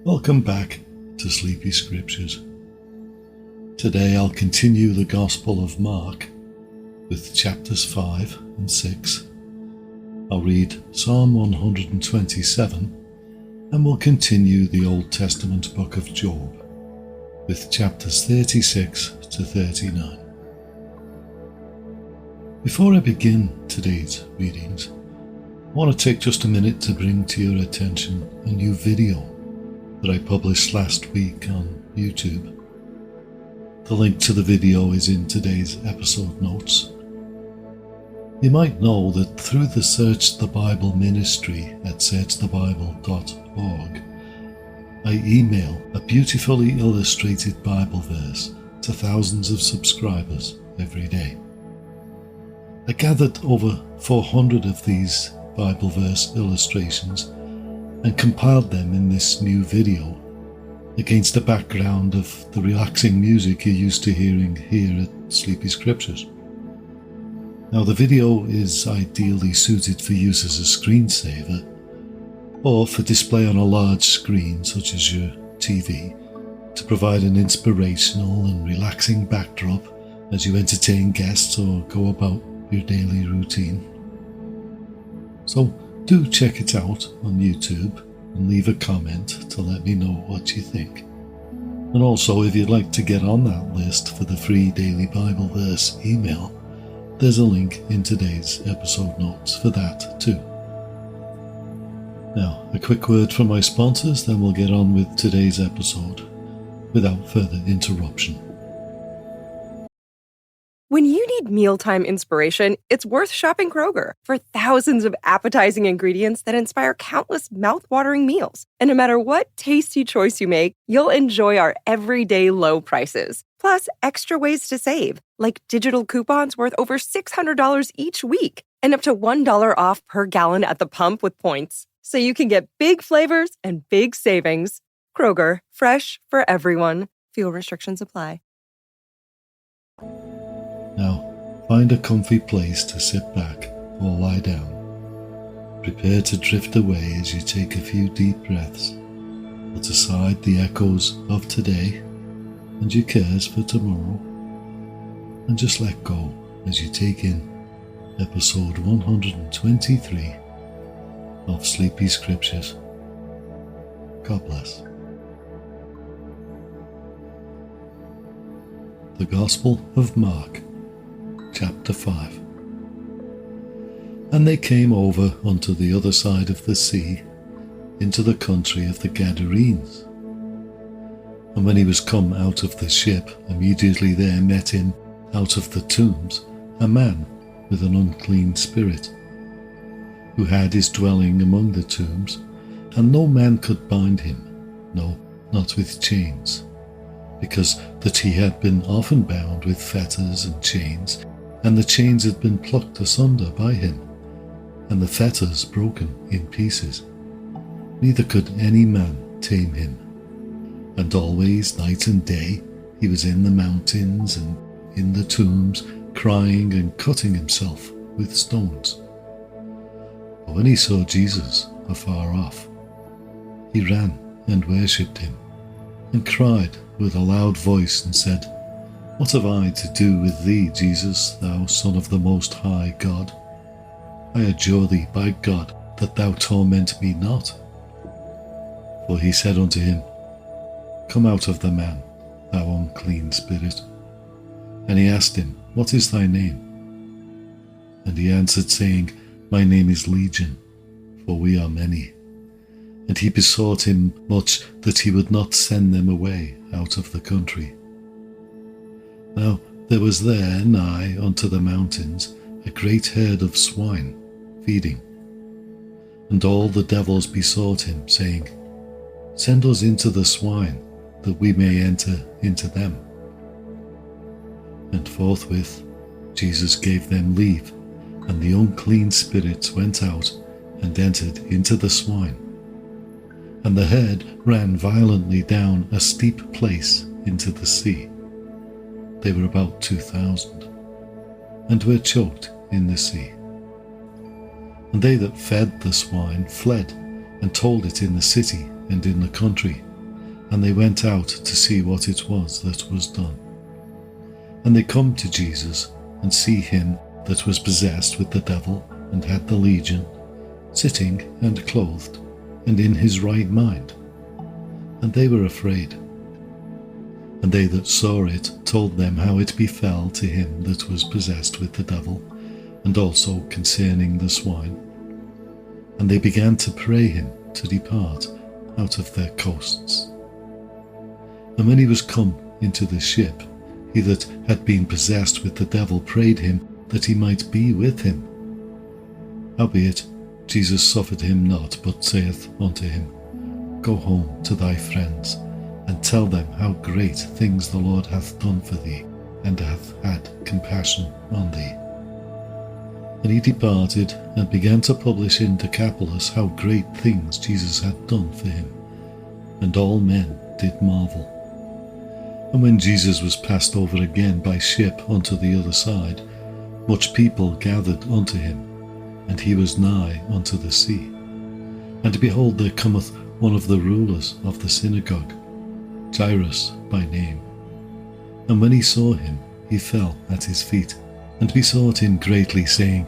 Welcome back to Sleepy Scriptures. Today I'll continue the Gospel of Mark with chapters 5 and 6. I'll read Psalm 127 and we'll continue the Old Testament book of Job with chapters 36 to 39. Before I begin today's readings, I want to take just a minute to bring to your attention a new video that I published last week on YouTube. The link to the video is in today's episode notes. You might know that through the Search the Bible ministry at searchthebible.org, I email a beautifully illustrated Bible verse to thousands of subscribers every day. I gathered over 400 of these Bible verse illustrations and compiled them in this new video against the background of the relaxing music you're used to hearing here at Sleepy Scriptures. Now, the video is ideally suited for use as a screensaver or for display on a large screen such as your TV to provide an inspirational and relaxing backdrop as you entertain guests or go about your daily routine. So do check it out on YouTube and leave a comment to let me know what you think. And also, if you'd like to get on that list for the free daily Bible verse email, there's a link in today's episode notes for that too. Now, a quick word from my sponsors, then we'll get on with today's episode without further interruption. When you need mealtime inspiration, it's worth shopping Kroger for thousands of appetizing ingredients that inspire countless mouth-watering meals. And no matter what tasty choice you make, you'll enjoy our everyday low prices. Plus, extra ways to save, like digital coupons worth over $600 each week and up to $1 off per gallon at the pump with points. So you can get big flavors and big savings. Kroger, fresh for everyone. Fuel restrictions apply. Now, find a comfy place to sit back or lie down. Prepare to drift away as you take a few deep breaths. Put aside the echoes of today and your cares for tomorrow. And just let go as you take in episode 123 of Sleepy Scriptures. God bless. The Gospel of Mark, Chapter 5. And they came over unto the other side of the sea, into the country of the Gadarenes. And when he was come out of the ship, immediately there met him out of the tombs a man with an unclean spirit, who had his dwelling among the tombs, and no man could bind him, no, not with chains, because that he had been often bound with fetters and chains, and the chains had been plucked asunder by him, and the fetters broken in pieces. Neither could any man tame him. And always, night and day, he was in the mountains and in the tombs, crying and cutting himself with stones. But when he saw Jesus afar off, he ran and worshipped him, and cried with a loud voice and said, What have I to do with thee, Jesus, thou Son of the Most High God? I adjure thee by God that thou torment me not. For he said unto him, Come out of the man, thou unclean spirit. And he asked him, What is thy name? And he answered, saying, My name is Legion, for we are many. And he besought him much that he would not send them away out of the country. Now there was there nigh unto the mountains a great herd of swine feeding. And all the devils besought him, saying, Send us into the swine, that we may enter into them. And forthwith Jesus gave them leave, and the unclean spirits went out and entered into the swine. And the herd ran violently down a steep place into the sea. They were about 2,000, and were choked in the sea. And they that fed the swine fled, and told it in the city and in the country, And they went out to see what it was that was done. And they come to Jesus, and see him that was possessed with the devil, and had the legion, sitting and clothed, and in his right mind. And they were afraid. And they that saw it told them how it befell to him that was possessed with the devil, and also concerning the swine. And they began to pray him to depart out of their coasts. And when he was come into the ship, he that had been possessed with the devil prayed him that he might be with him. Howbeit Jesus suffered him not, but saith unto him, Go home to thy friends, and tell them how great things the Lord hath done for thee, and hath had compassion on thee. And he departed, and began to publish in Decapolis how great things Jesus had done for him. And all men did marvel. And when Jesus was passed over again by ship unto the other side, much people gathered unto him, and he was nigh unto the sea. And behold, there cometh one of the rulers of the synagogue, Jairus by name. And when he saw him, he fell at his feet, and besought him greatly, saying,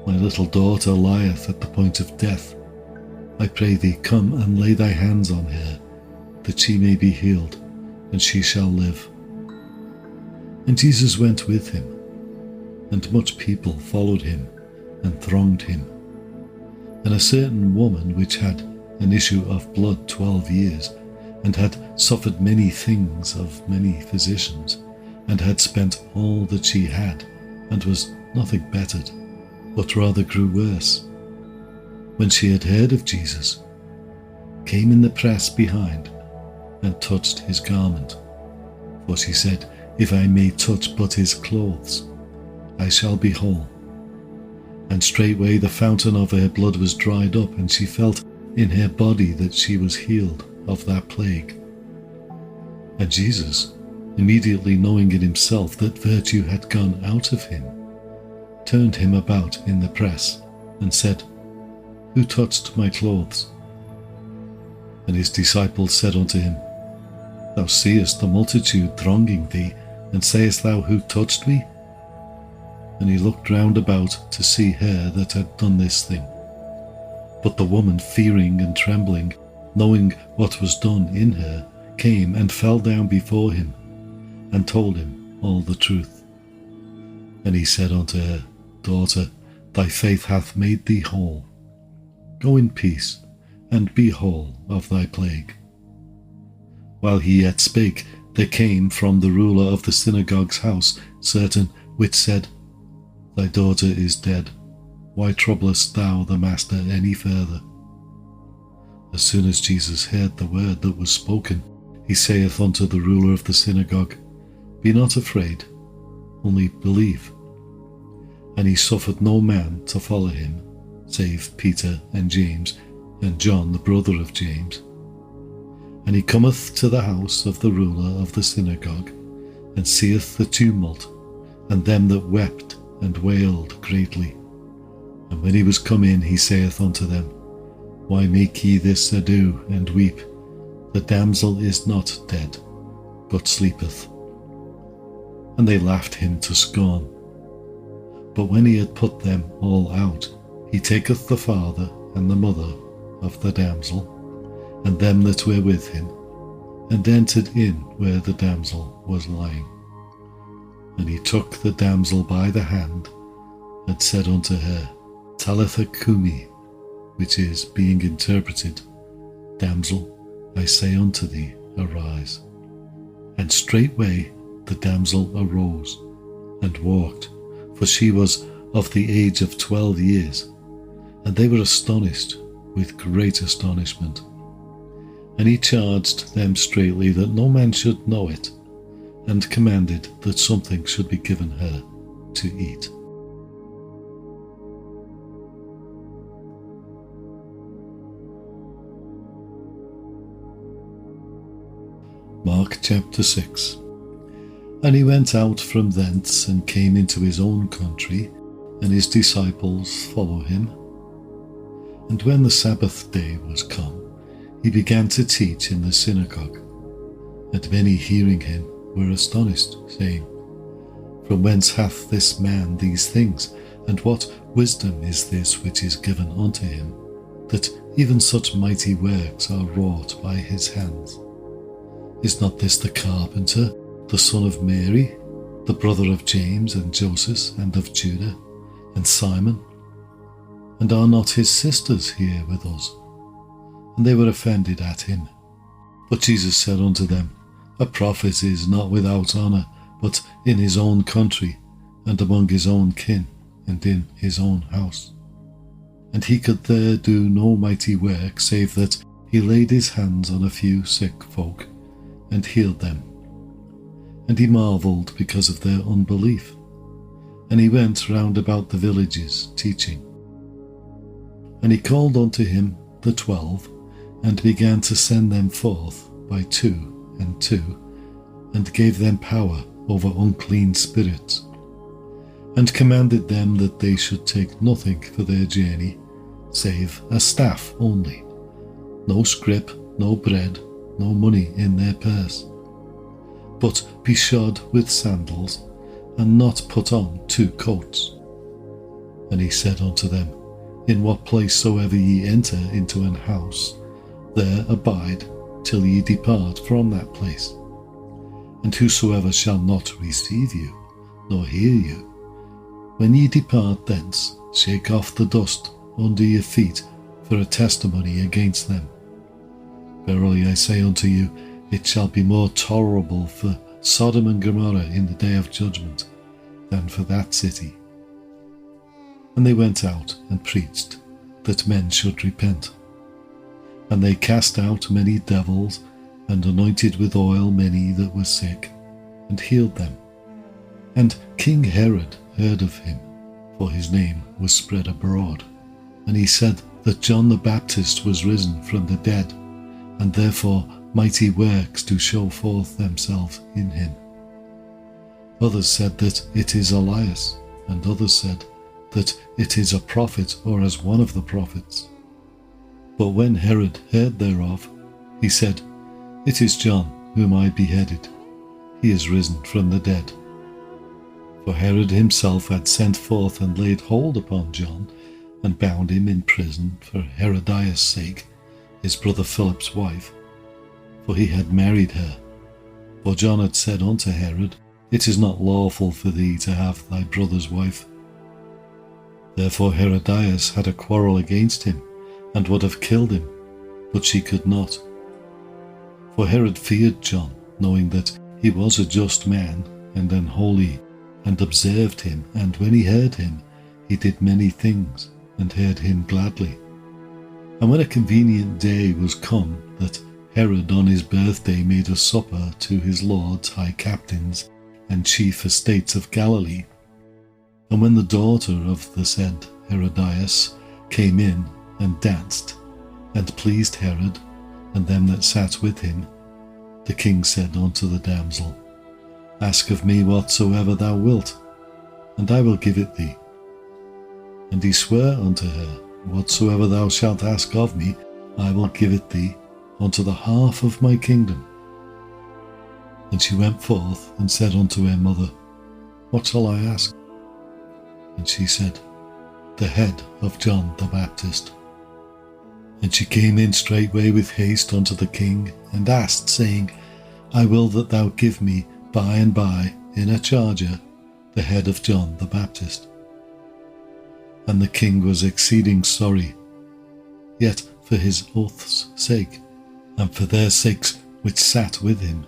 My little daughter lieth at the point of death. I pray thee, come and lay thy hands on her, that she may be healed, and she shall live. And Jesus went with him, and much people followed him, and thronged him. And a certain woman which had an issue of blood 12 years, and had suffered many things of many physicians, and had spent all that she had, and was nothing bettered, but rather grew worse, when she had heard of Jesus, came in the press behind, and touched his garment. For she said, If I may touch but his clothes, I shall be whole. And straightway the fountain of her blood was dried up, and she felt in her body that she was healed of that plague. And Jesus, immediately knowing in himself that virtue had gone out of him, turned him about in the press, and said, Who touched my clothes? And his disciples said unto him, Thou seest the multitude thronging thee, and sayest thou, Who touched me? And he looked round about to see her that had done this thing. But the woman, fearing and trembling, knowing what was done in her, came and fell down before him, and told him all the truth. And he said unto her, Daughter, thy faith hath made thee whole. Go in peace, and be whole of thy plague. While he yet spake, there came from the ruler of the synagogue's house certain which said, Thy daughter is dead. Why troublest thou the master any further? As soon as Jesus heard the word that was spoken, he saith unto the ruler of the synagogue, Be not afraid, only believe. And he suffered no man to follow him, save Peter and James, and John the brother of James. And he cometh to the house of the ruler of the synagogue, and seeth the tumult, and them that wept and wailed greatly. And when he was come in, he saith unto them, Why make ye this ado, and weep? The damsel is not dead, but sleepeth. And they laughed him to scorn. But when he had put them all out, he taketh the father and the mother of the damsel, and them that were with him, and entered in where the damsel was lying. And he took the damsel by the hand, and said unto her, Talitha cumi, which is, being interpreted, Damsel, I say unto thee, arise. And straightway the damsel arose, and walked, for she was of the age of 12 years. And they were astonished with great astonishment. And he charged them straitly that no man should know it, and commanded that something should be given her to eat. Mark chapter 6. And he went out from thence, and came into his own country, and his disciples follow him. And when the Sabbath day was come, he began to teach in the synagogue. And many hearing him were astonished, saying, From whence hath this man these things? And what wisdom is this which is given unto him, that even such mighty works are wrought by his hands? Is not this the carpenter, the son of Mary, the brother of James and Joseph and of Judah and Simon? And are not his sisters here with us? And they were offended at him. But Jesus said unto them, A prophet is not without honour, but in his own country, and among his own kin, and in his own house. And he could there do no mighty work, save that he laid his hands on a few sick folk, and healed them. And he marvelled because of their unbelief. And he went round about the villages, teaching. And he called unto him the 12, and began to send them forth by 2 and 2, and gave them power over unclean spirits, and commanded them that they should take nothing for their journey, save a staff only, no scrip, no bread, no money in their purse, but be shod with sandals, and not put on 2 coats. And he said unto them, In what place soever ye enter into an house, there abide till ye depart from that place. And whosoever shall not receive you, nor hear you, when ye depart thence, shake off the dust under your feet for a testimony against them. Verily I say unto you, it shall be more tolerable for Sodom and Gomorrah in the day of judgment than for that city. And they went out and preached that men should repent. And they cast out many devils, and anointed with oil many that were sick, and healed them. And King Herod heard of him, for his name was spread abroad. And he said that John the Baptist was risen from the dead, and therefore mighty works do show forth themselves in him. Others said that it is Elias, and others said that it is a prophet, or as one of the prophets. But when Herod heard thereof, he said, It is John, whom I beheaded. He is risen from the dead. For Herod himself had sent forth and laid hold upon John, and bound him in prison for Herodias' sake, his brother Philip's wife, for he had married her. For John had said unto Herod, It is not lawful for thee to have thy brother's wife. Therefore Herodias had a quarrel against him, and would have killed him, but she could not. For Herod feared John, knowing that he was a just man and an holy, and observed him, and when he heard him, he did many things, and heard him gladly. And when a convenient day was come, that Herod on his birthday made a supper to his lords, high captains, and chief estates of Galilee. And when the daughter of the said Herodias came in and danced, and pleased Herod, and them that sat with him, the king said unto the damsel, Ask of me whatsoever thou wilt, and I will give it thee. And he sware unto her, Whatsoever thou shalt ask of me, I will give it thee, unto the half of my kingdom. And she went forth and said unto her mother, What shall I ask? And she said, The head of John the Baptist. And she came in straightway with haste unto the king, and asked, saying, I will that thou give me by and by in a charger the head of John the Baptist. And the king was exceeding sorry, yet for his oath's sake, and for their sakes which sat with him,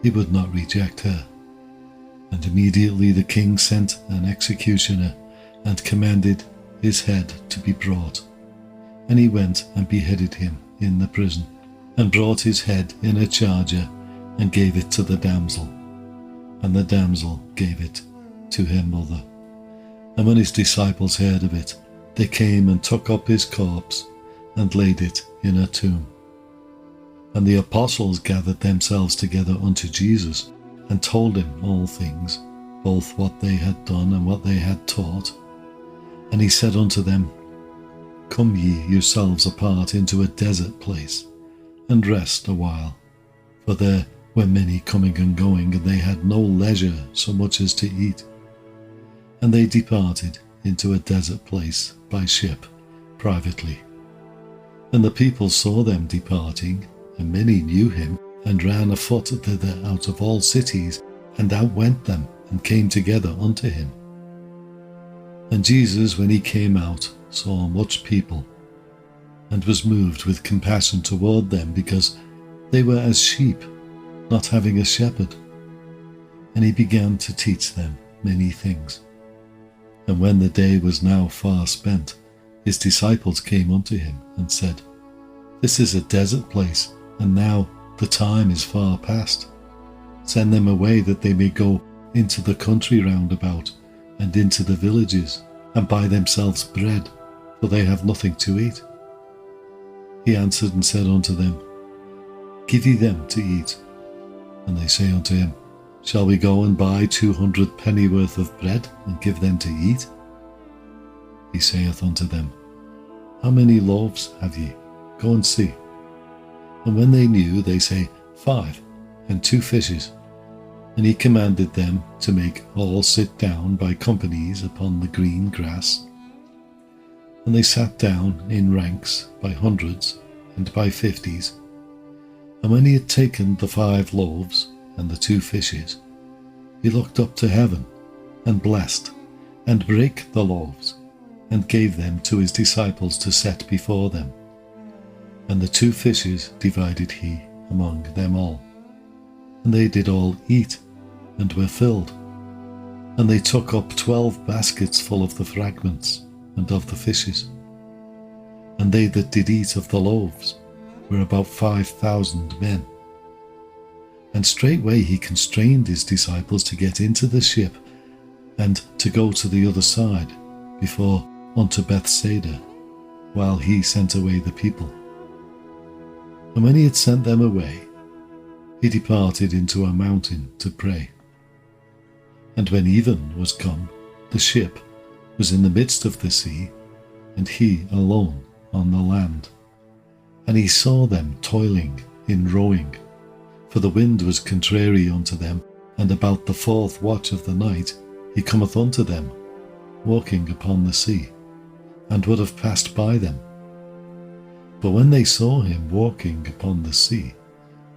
he would not reject her. And immediately the king sent an executioner, and commanded his head to be brought. And he went and beheaded him in the prison, and brought his head in a charger, and gave it to the damsel. And the damsel gave it to her mother. And when his disciples heard of it, they came and took up his corpse, and laid it in a tomb. And the apostles gathered themselves together unto Jesus, and told him all things, both what they had done and what they had taught. And he said unto them, Come ye yourselves apart into a desert place, and rest a while, for there were many coming and going, and they had no leisure so much as to eat. And they departed into a desert place by ship privately. And the people saw them departing, and many knew him, and ran afoot thither out of all cities, and outwent them, and came together unto him. And Jesus, when he came out, saw much people, and was moved with compassion toward them, because they were as sheep, not having a shepherd. And he began to teach them many things. And when the day was now far spent, his disciples came unto him, and said, This is a desert place, and now the time is far past. Send them away, that they may go into the country round about, and into the villages, and buy themselves bread, for they have nothing to eat. He answered and said unto them, Give ye them to eat. And they say unto him, Shall we go and buy 200 pennyworth of bread, and give them to eat? He saith unto them, How many loaves have ye? Go and see. And when they knew, they say, 5, and 2 fishes. And he commanded them to make all sit down by companies upon the green grass. And they sat down in ranks by hundreds and by 50s. And when he had taken the 5 loaves and the 2 fishes, he looked up to heaven, and blessed, and brake the loaves, and gave them to his disciples to set before them. And the 2 fishes divided he among them all. And they did all eat, and were filled. And they took up 12 baskets full of the fragments, and of the fishes. And they that did eat of the loaves were about 5,000 men. And straightway he constrained his disciples to get into the ship, and to go to the other side, before unto Bethsaida, while he sent away the people. And when he had sent them away, he departed into a mountain to pray. And when even was come, the ship was in the midst of the sea, and he alone on the land. And he saw them toiling in rowing, for the wind was contrary unto them, and about the 4th watch of the night he cometh unto them, walking upon the sea, and would have passed by them. But when they saw him walking upon the sea,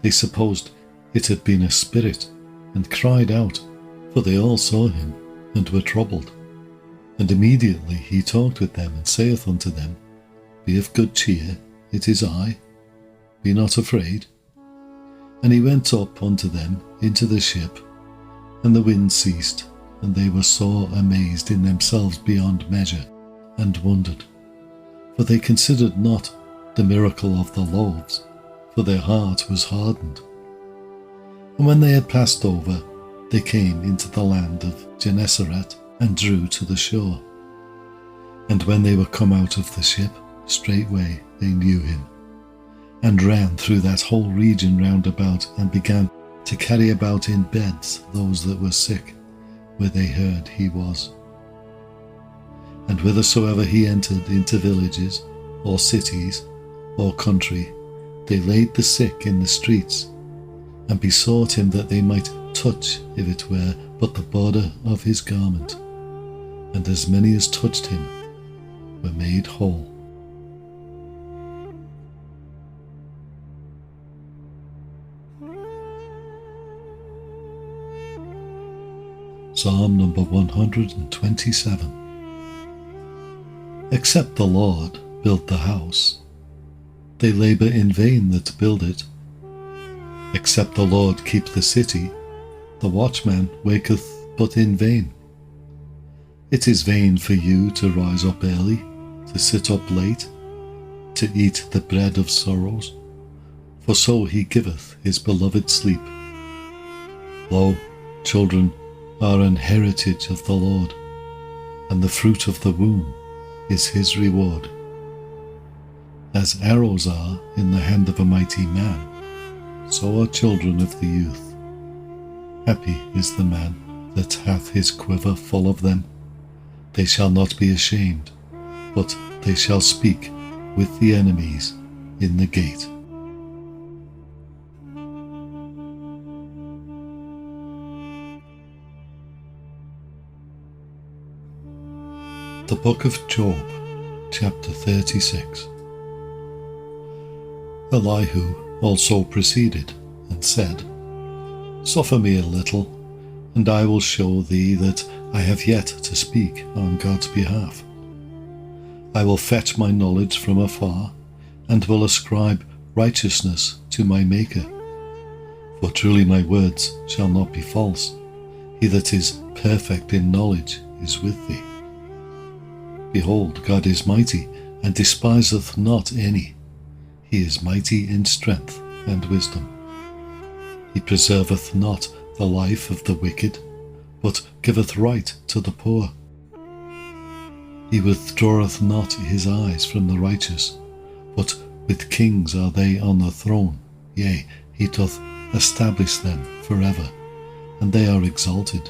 they supposed it had been a spirit, and cried out, for they all saw him, and were troubled. And immediately he talked with them, and saith unto them, Be of good cheer, it is I, be not afraid. And he went up unto them into the ship, and the wind ceased, and they were sore amazed in themselves beyond measure, and wondered. For they considered not the miracle of the loaves, for their heart was hardened. And when they had passed over, they came into the land of Gennesaret, and drew to the shore. And when they were come out of the ship, straightway they knew him, and ran through that whole region round about, and began to carry about in beds those that were sick, where they heard he was. And whithersoever he entered into villages, or cities, or country, they laid the sick in the streets, and besought him that they might touch, if it were but the border of his garment. And as many as touched him were made whole. Psalm number 127. Except the Lord build the house, they labour in vain that build it. Except the Lord keep the city, the watchman waketh but in vain. It is vain for you to rise up early, to sit up late, to eat the bread of sorrows, for so he giveth his beloved sleep. Lo, children are an heritage of the Lord, and the fruit of the womb is his reward. As arrows are in the hand of a mighty man, so are children of the youth. Happy is the man that hath his quiver full of them. They shall not be ashamed, but they shall speak with the enemies in the gate. The Book of Job, chapter 36. Elihu also proceeded and said, Suffer me a little, and I will show thee that I have yet to speak on God's behalf. I will fetch my knowledge from afar, and will ascribe righteousness to my Maker. For truly my words shall not be false. He that is perfect in knowledge is with thee. Behold, God is mighty, and despiseth not any. He is mighty in strength and wisdom. He preserveth not the life of the wicked, but giveth right to the poor. He withdraweth not his eyes from the righteous, but with kings are they on the throne. Yea, he doth establish them forever, and they are exalted.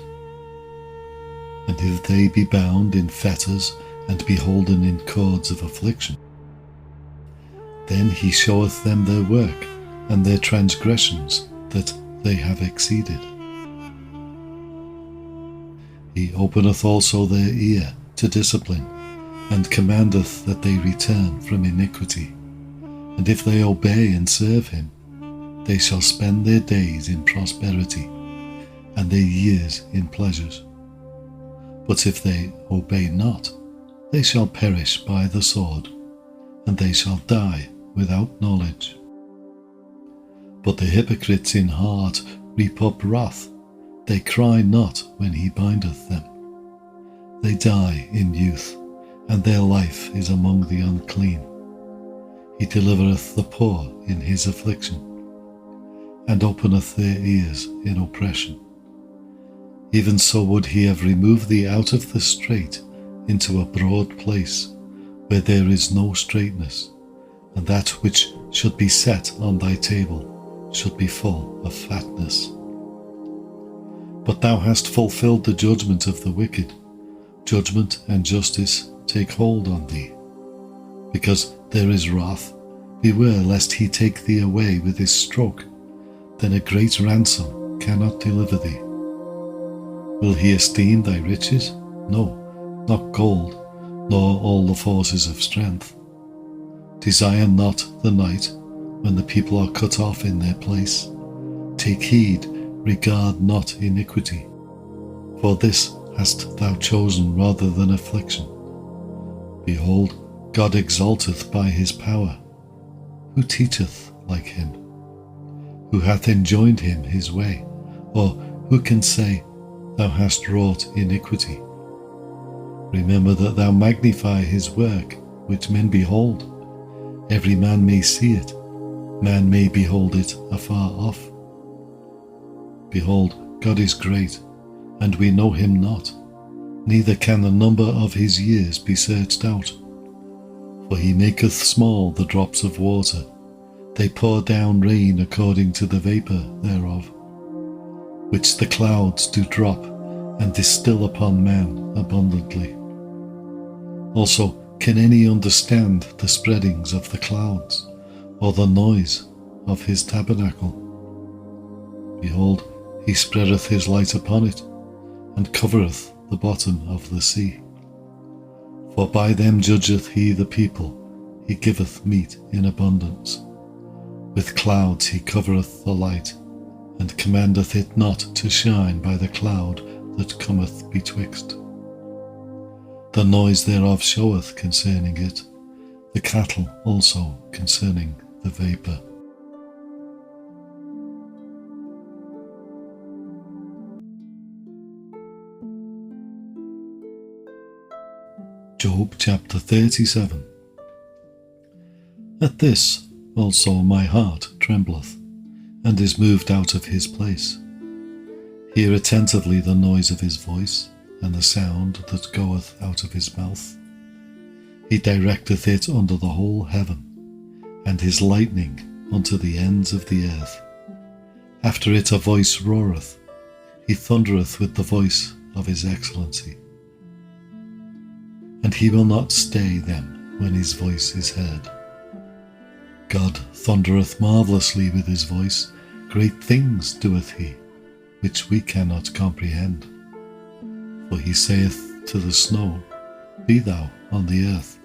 And if they be bound in fetters, and beholden in cords of affliction, then he showeth them their work, and their transgressions that they have exceeded. He openeth also their ear to discipline, and commandeth that they return from iniquity. And if they obey and serve him, they shall spend their days in prosperity, and their years in pleasures. But if they obey not, they shall perish by the sword, and they shall die without knowledge. But the hypocrites in heart reap up wrath. They cry not when he bindeth them. They die in youth, and their life is among the unclean. He delivereth the poor in his affliction, and openeth their ears in oppression. Even so would he have removed thee out of the strait into a broad place, where there is no straightness, and that which should be set on thy table should be full of fatness. But thou hast fulfilled the judgment of the wicked. Judgment and justice take hold on thee. Because there is wrath, beware lest he take thee away with his stroke. Then a great ransom cannot deliver thee. Will he esteem thy riches? No, not gold, nor all the forces of strength. Desire not the night, when the people are cut off in their place. Take heed, regard not iniquity. For this hast thou chosen rather than affliction. Behold, God exalteth by his power. Who teacheth like him? Who hath enjoined him his way? Or who can say, Thou hast wrought iniquity? Remember that thou magnify his work, which men behold. Every man may see it, man may behold it afar off. Behold, God is great, and we know him not, neither can the number of his years be searched out. For he maketh small the drops of water, they pour down rain according to the vapour thereof, which the clouds do drop, and distill upon man abundantly. Also, can any understand the spreadings of the clouds, or the noise of his tabernacle? Behold, he spreadeth his light upon it, and covereth the bottom of the sea. For by them judgeth he the people, he giveth meat in abundance. With clouds he covereth the light, and commandeth it not to shine by the cloud that cometh betwixt. The noise thereof showeth concerning it, the cattle also concerning the vapour. Job chapter 37. At this also my heart trembleth, and is moved out of his place. Hear attentively the noise of his voice, and the sound that goeth out of his mouth. He directeth it under the whole heaven, and his lightning unto the ends of the earth. After it a voice roareth, he thundereth with the voice of his excellency. And he will not stay them when his voice is heard. God thundereth marvellously with his voice, great things doeth he, which we cannot comprehend. For he saith to the snow, be thou on the earth,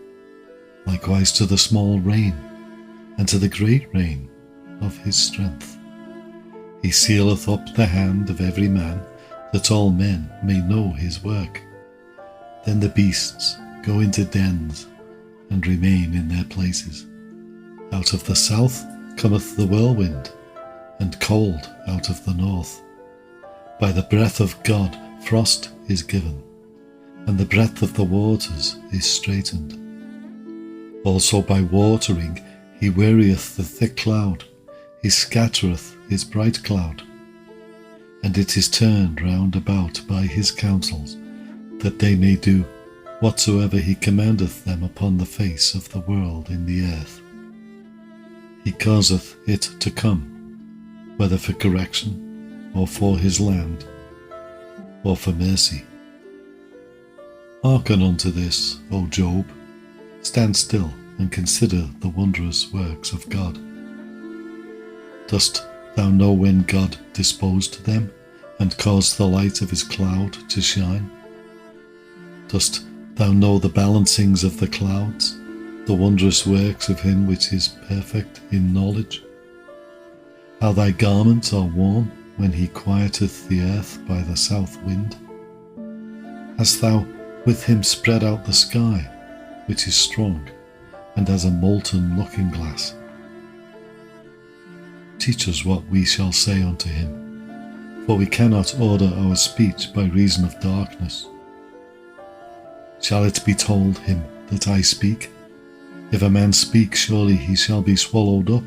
likewise to the small rain, and to the great rain of his strength. He sealeth up the hand of every man, that all men may know his work. Then the beasts go into dens, and remain in their places. Out of the south cometh the whirlwind, and cold out of the north. By the breath of God frost is given, and the breadth of the waters is straitened. Also by watering he wearieth the thick cloud, he scattereth his bright cloud. And it is turned round about by his counsels, that they may do whatsoever he commandeth them upon the face of the world in the earth. He causeth it to come, whether for correction, or for his land, or for mercy. Hearken unto this, O Job, stand still and consider the wondrous works of God. Dost thou know when God disposed them, and caused the light of his cloud to shine? Dost thou know the balancings of the clouds, the wondrous works of him which is perfect in knowledge? How thy garments are worn when he quieteth the earth by the south wind? Hast thou with him spread out the sky, which is strong, and as a molten looking glass? Teach us what we shall say unto him, for we cannot order our speech by reason of darkness. Shall it be told him that I speak? If a man speak, surely he shall be swallowed up.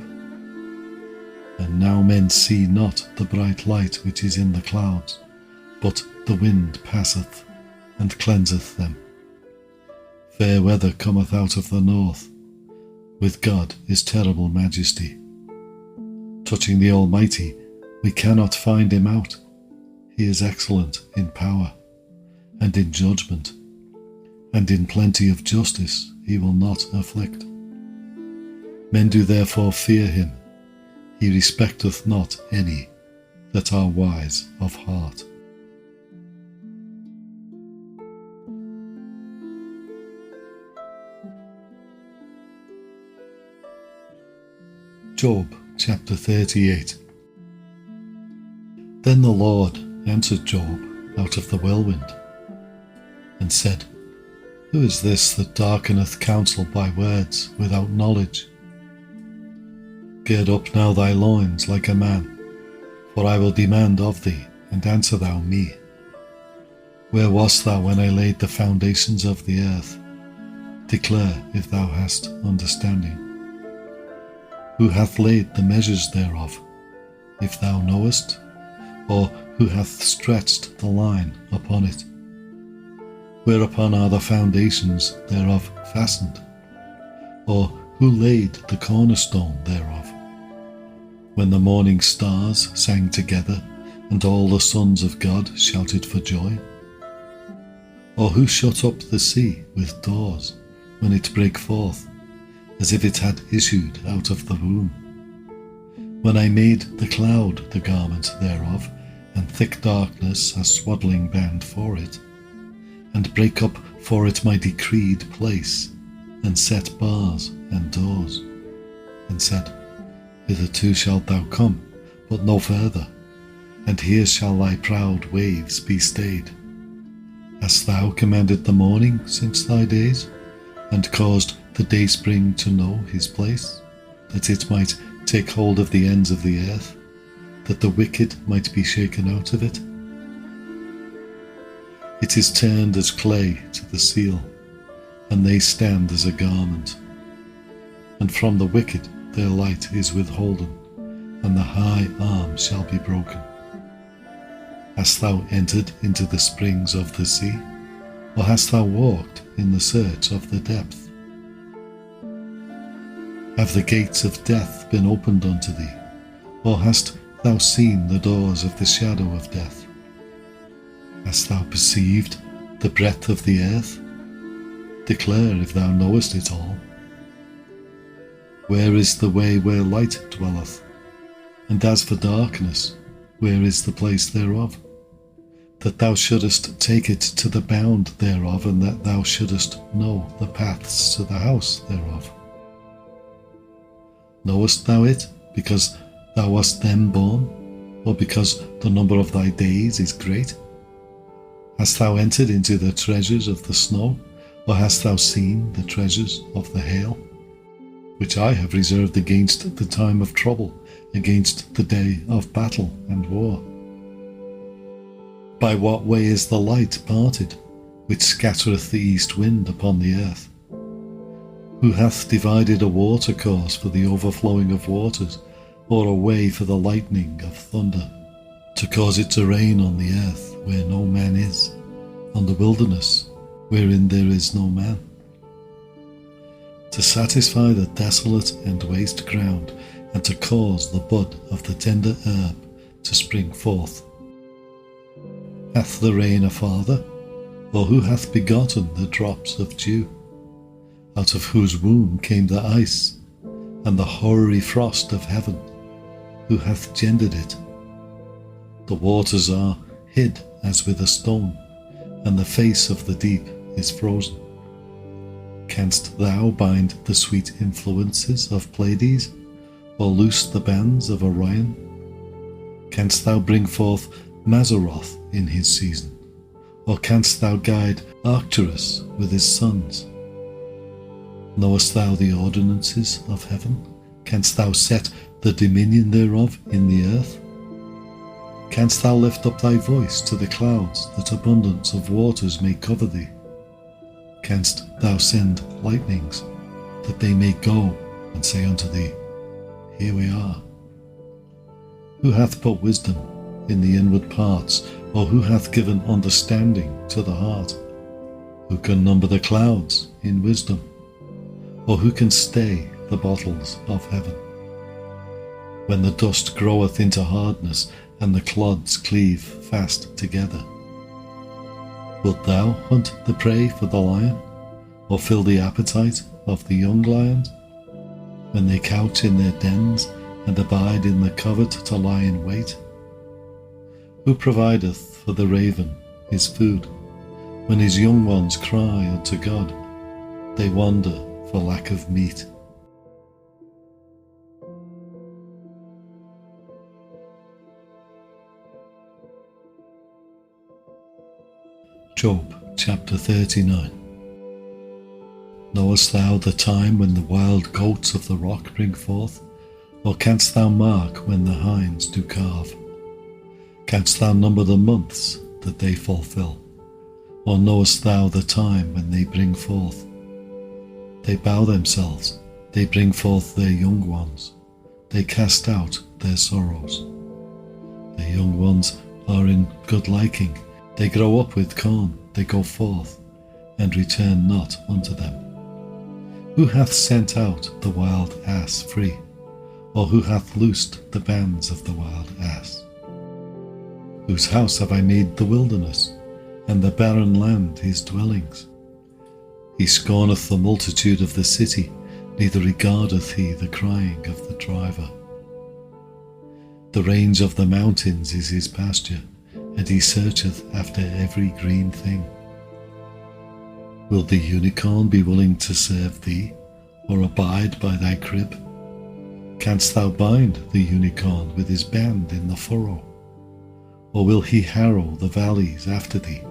And now men see not the bright light which is in the clouds, but the wind passeth, and cleanseth them. Fair weather cometh out of the north, with God is terrible majesty. Touching the Almighty, we cannot find him out. He is excellent in power, and in judgment, and in plenty of justice he will not afflict. Men do therefore fear him. He respecteth not any that are wise of heart. Job chapter 38. Then the Lord answered Job out of the whirlwind, and said, Who is this that darkeneth counsel by words without knowledge? Gird up now thy loins like a man, for I will demand of thee, and answer thou me. Where wast thou when I laid the foundations of the earth? Declare if thou hast understanding. Who hath laid the measures thereof, if thou knowest? Or who hath stretched the line upon it? Whereupon are the foundations thereof fastened? Or who laid the cornerstone thereof? When the morning stars sang together, and all the sons of God shouted for joy? Or who shut up the sea with doors, when it brake forth, as if it had issued out of the womb? When I made the cloud the garment thereof, and thick darkness a swaddling band for it, and brake up for it my decreed place, and set bars and doors, and said, Hitherto shalt thou come, but no further, and here shall thy proud waves be stayed. Hast thou commanded the morning since thy days, and caused the dayspring to know his place, that it might take hold of the ends of the earth, that the wicked might be shaken out of it? It is turned as clay to the seal, and they stand as a garment. And from the wicked their light is withholden, and the high arm shall be broken. Hast thou entered into the springs of the sea, or hast thou walked in the search of the depth? Have the gates of death been opened unto thee, or hast thou seen the doors of the shadow of death? Hast thou perceived the breadth of the earth? Declare if thou knowest it all. Where is the way where light dwelleth? And as for darkness, where is the place thereof? that thou shouldest take it to the bound thereof, and that thou shouldest know the paths to the house thereof? Knowest thou it, because thou wast then born, or because the number of thy days is great? Hast thou entered into the treasures of the snow, or hast thou seen the treasures of the hail, which I have reserved against the time of trouble, against the day of battle and war? By what way is the light parted, which scattereth the east wind upon the earth? Who hath divided a water course for the overflowing of waters, or a way for the lightning of thunder, to cause it to rain on the earth where no man is, on the wilderness wherein there is no man, to satisfy the desolate and waste ground, and to cause the bud of the tender herb to spring forth? Hath the rain a father, or who hath begotten the drops of dew, out of whose womb came the ice, and the hoary frost of heaven? Who hath gendered it? The waters are hid as with a stone, and the face of the deep is frozen. Canst thou bind the sweet influences of Pleiades, or loose the bands of Orion? Canst thou bring forth Mazzaroth in his season, or canst thou guide Arcturus with his sons? Knowest thou the ordinances of heaven? Canst thou set the dominion thereof in the earth? Canst thou lift up thy voice to the clouds, that abundance of waters may cover thee? Canst thou send lightnings, that they may go and say unto thee, Here we are? Who hath put wisdom in the inward parts, or who hath given understanding to the heart? Who can number the clouds in wisdom, or who can stay the bottles of heaven? When the dust groweth into hardness, and the clods cleave fast together, wilt thou hunt the prey for the lion, or fill the appetite of the young lions? When they couch in their dens, and abide in the covert to lie in wait? Who provideth for the raven his food, when his young ones cry unto God? They wander for lack of meat. Job chapter 39. Knowest thou the time when the wild goats of the rock bring forth? Or canst thou mark when the hinds do calve? Canst thou number the months that they fulfill? Or knowest thou the time when they bring forth? They bow themselves, they bring forth their young ones, they cast out their sorrows. Their young ones are in good liking, they grow up with corn, they go forth, and return not unto them. Who hath sent out the wild ass free, or who hath loosed the bands of the wild ass? Whose house have I made the wilderness, and the barren land his dwellings? He scorneth the multitude of the city, neither regardeth he the crying of the driver. The range of the mountains is his pasture, and he searcheth after every green thing. Will the unicorn be willing to serve thee, or abide by thy crib? Canst thou bind the unicorn with his band in the furrow, or will he harrow the valleys after thee?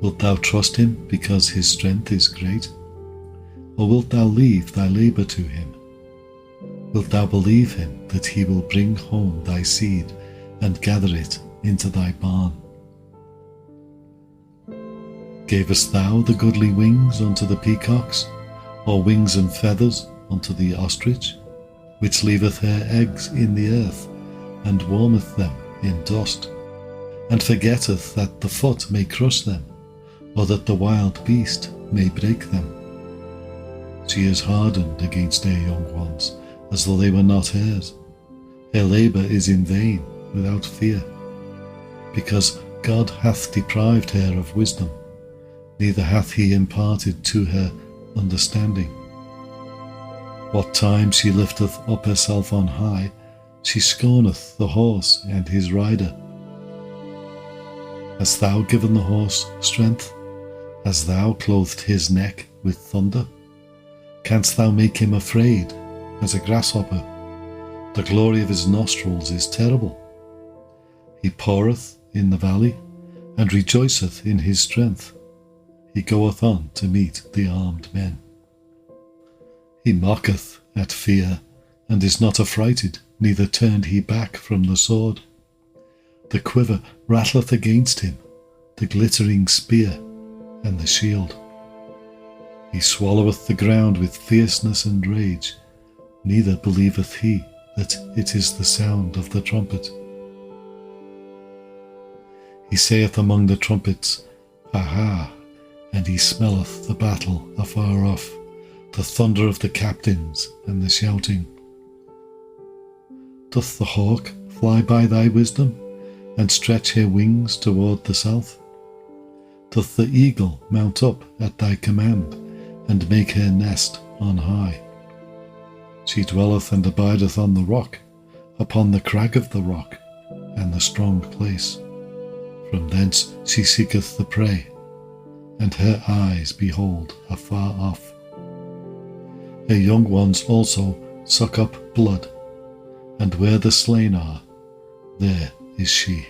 Wilt thou trust him because his strength is great, or wilt thou leave thy labour to him? Wilt thou believe him that he will bring home thy seed and gather it into thy barn? Gavest thou the goodly wings unto the peacocks, or wings and feathers unto the ostrich, which leaveth her eggs in the earth, and warmeth them in dust, and forgetteth that the foot may crush them, or that the wild beast may break them? She is hardened against her young ones, as though they were not hers. Her labour is in vain, without fear, because God hath deprived her of wisdom, neither hath he imparted to her understanding. What time she lifteth up herself on high, she scorneth the horse and his rider. Hast thou given the horse strength? Hast thou clothed his neck with thunder? Canst thou make him afraid as a grasshopper? The glory of his nostrils is terrible. He poureth in the valley, and rejoiceth in his strength. He goeth on to meet the armed men. He mocketh at fear, and is not affrighted, neither turned he back from the sword. The quiver rattleth against him, the glittering spear, and the shield. He swalloweth the ground with fierceness and rage, neither believeth he that it is the sound of the trumpet. He saith among the trumpets, Aha! And he smelleth the battle afar off, the thunder of the captains and the shouting. Doth the hawk fly by thy wisdom, and stretch her wings toward the south? Doth the eagle mount up at thy command, and make her nest on high? She dwelleth and abideth on the rock, upon the crag of the rock, and the strong place. From thence she seeketh the prey, and her eyes behold afar off. Her young ones also suck up blood, and where the slain are, there is she.